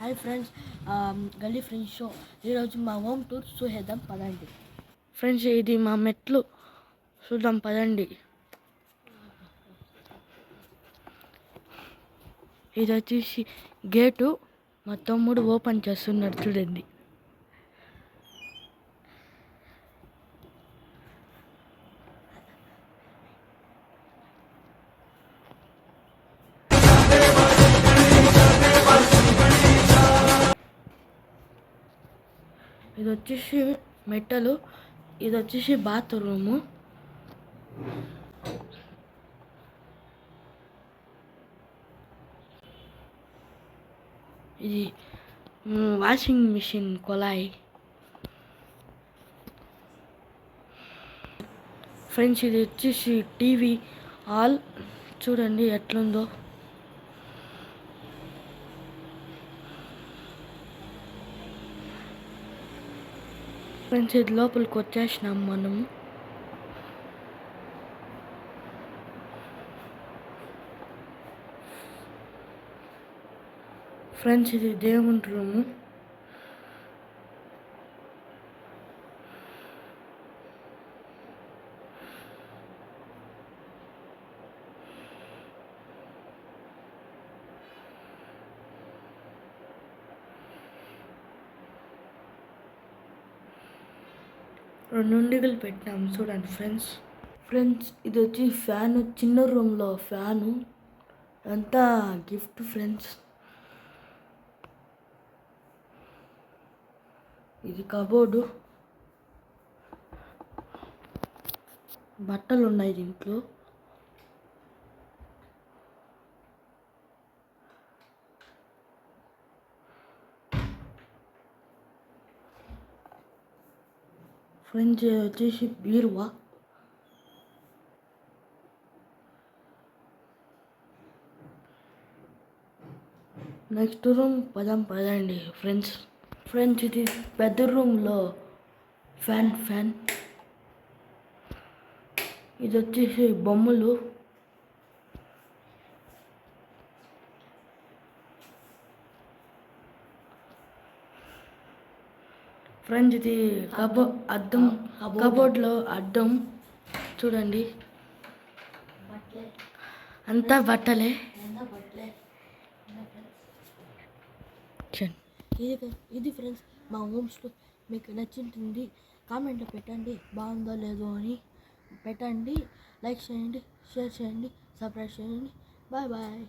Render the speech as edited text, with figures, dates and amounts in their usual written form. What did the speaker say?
Hi friends, గల్లీ friends show. ఈరోజు మా హోమ్ టూర్ చూసేద్దాం పదండి. ఫ్రెండ్స్, ఇది మా మెట్లు, చూద్దాం పదండి. ఇది వచ్చేసి గేటు, మా తమ్ముడు ఓపెన్ చేస్తున్నాడు చూడండి. ఇది వచ్చేసి మెట్టలు, ఇది వచ్చేసి బాత్రూము. ఇది వాషింగ్ మిషన్ కొలాయి. ఫ్రెండ్స్, ఇది వచ్చేసి టీవీ హాల్, చూడండి ఎట్లుందో. ఫ్రెండ్స్, ఇది లోపలికి వచ్చేసినాం మనము. ఫ్రెండ్స్, ఇది దేవుని రూము. రెండు ఉండిగలు పెట్టినాము చూడండి ఫ్రెండ్స్. ఇది వచ్చి ఫ్యాను, చిన్న రూమ్లో ఫ్యాను, అంతా గిఫ్ట్ ఫ్రెండ్స్. ఇది కబోర్డు, బట్టలు ఉన్నాయి దీంట్లో. ఫ్రెండ్స్, వచ్చేసి బీరువా. నెక్స్ట్ రూమ్ పదండి ఫ్రెండ్స్. ఇది పెద్ద రూమ్లో ఫ్యాన్. ఇది వచ్చేసి బొమ్మలు. ఫ్రెండ్స్, ఇది అద్దం, కబోర్డ్లో అద్దం చూడండి, అంతా బట్టలే. ఇది ఫ్రెండ్స్ మా హోమ్స్లో. మీకు నచ్చింటుంది కామెంట్లో పెట్టండి, బాగుందో లేదో అని పెట్టండి. లైక్ చేయండి, షేర్ చేయండి, సబ్స్క్రైబ్ చేయండి. Bye bye.